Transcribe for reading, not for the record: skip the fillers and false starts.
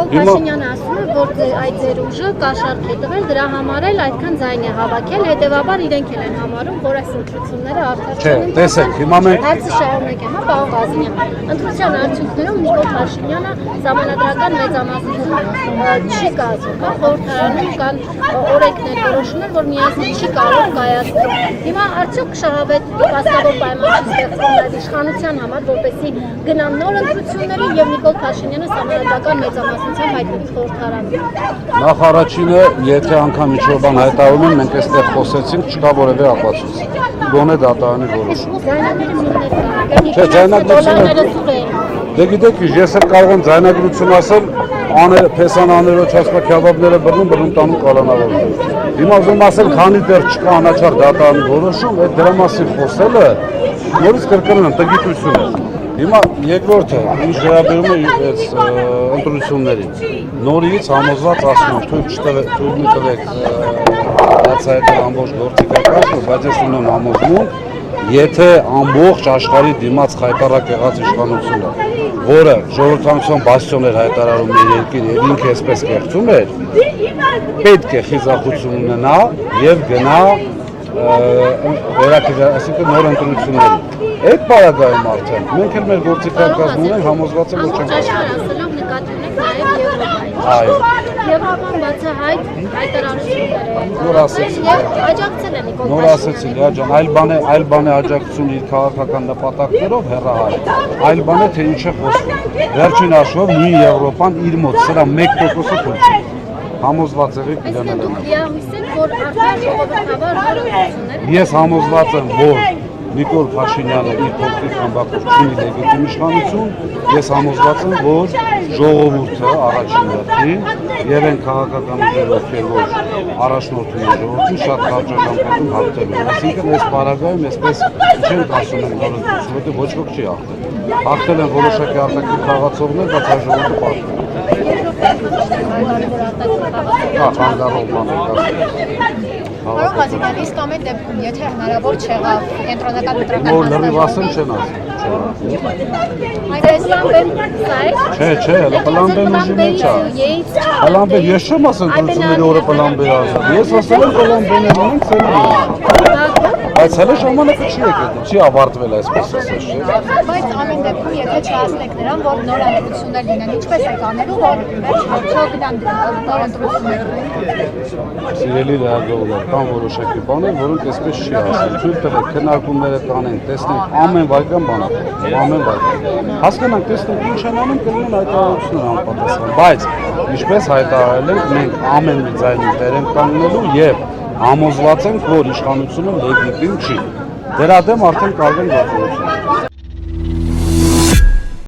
Նիկոլ Փաշինյանը ասում է, որ այդ ձեր ուժը կաշառք է տվել, դրա համար էլ այդքան ձայն է հավաքել, հետևաբար իրենք էլ են համարում, որ այս ընտրությունները արդար չեն։ Չէ, տեսեք, հիմա մենք հարցը շարունակեմ, հա, պարոն Ղազարյան։ Ընտրության արդյունքներում Նիկոլ Փաշինյանը ժամանակական մեծամասնություն չի կազմում, հա, խորհրդարանում կան օրենքներ, որոշումներ, որ միասին չի կարող կայացնել։ Հիմա արդյոք շահավետ վաստավոր պայման չի ստեղծվում այդ իշխանության համար, որպեսզի գնան նոր ընտրությունների եւ Նիկոլ Փաշինյանը ժամանակական մեծամասնությամբ հայտնվի խորհրդարանում։ նախ առաջինը, եթե անգամ ինչ-որ բան հայտարարում են, մենք այստեղ խոսեցինք, չկա որևէ ապացույց։ Գոնե դատարանի որոշում։ Չէ, ձայնագրությունը։ Դե գիտեք, ես էլ կարող եմ ձայնագրություն ասել, փեսան աներոջ հասկա քյաբաբները բռնում տանում կալանավորում։ Հիմա ուզում ասել, քանի դեռ չկա անաչառ դատարանի որոշում, այդ դրա մասին խոսելը նորից կրկնում եմ, տգիտություն է։ Հիմա երկրորդը, ինչ վերաբերում է ընտրություններին, նորից համոզված ասում եմ, թույլ տվեք բացահայտել ամբողջ գործիքակազմը, բայց ես ունեմ համոզմունք, եթե ամբողջ աշխարհի դիմաց խայտառակ եղած իշխանությունը, որը ժողովրդավարության բաստիոն էր հայտարարում մեր երկիր եւ ինքը այսպես կեղծում էր, պետք է խիզախություն ունենա եւ գնա այսինքն նոր ընտրությունների։ Այդ պարագայում արդեն մենք էլ մեր գործիքակազմում ունենք համոզված եմ, որ չենք ասելով նկատի ունենք նաեւ Եվրոպայի։ Այո։ Եվրոպան բացահայտ հայտարարություններ նոր ասեցին։ Աջակցել է Նիկոլ Նոր ասեցին, Լիա ջան, այլ բան է աջակցություն իր քաղաքական նպատակներով հեռահար։ Այլ բան է թե ինչ է խոսում։ Վերջին հաշվով նույն Եվրոպան իր մոտ սրա 1%-ը թույլ չի։ Համոզված եք իրանել։ որ արդար ժողովրդավար ընտրությունները Ես համոզված եմ, որ Նիկոլ Փաշինյանը իր փոքրիկ խմբակով չունի լեգիտիմ իշխանություն, ես համոզված եմ, որ ժողովուրդը առաջին հերթին եւ այն քաղաքական ուժերը, որ առաջնորդում են ժողովրդին, շատ կարճաժամկետում հաղթելու են։ Այսինքն այս պարագայում այսպես չենք ասում ենք նոր ընտրություն, որտեղ ոչ ոք չի հաղթել։ Հաղթել են որոշակի արտաքին խաղացողներ, բայց այ ժողովուրդը պարտվել է։ Պարոն Ղազարյան, իսկ ամեն դեպքում, եթե հնարավոր չեղավ կենտրոնական ընտրական լրիվ ասեմ չեն ասում։ Չէ, պլան B-ն ուժի մեջ է։ Պլան B, ես չեմ ասել ընտրությունների օրը պլան B ասել։ Ես ասել եմ պլան B-ն ունենք ցելը։ Բայց հələ ժամանակը չի եկել, չի ավարտվել այսպես ասած, չէ՞։ Բայց ամեն դեպքում, եթե չհասնեք նրան, որ նոր ընտրություններ լինեն, ինչպես եք անելու, որ չգնան նոր ընտրություններ։ Սիրելի լրագրողներ, կան որոշակի բաներ, որոնք այսպես չի ասել։ Թույլ տվեք քննարկումները կանենք, տեսնենք ամեն վայրկյան բան, ամեն վայրկյան։ Հասկանանք, տեսնենք ինչ են անում, կլինեն հայտարարություններ անպատասխան, բայց ինչպես հայտարարել ենք, մենք ամեն մի ձայնին տեր ենք կանգնելու եւ համոզված ենք, որ իշխանությունը լեգիտիմ չի։ Դրա դեմ արդեն կարող են գործողություն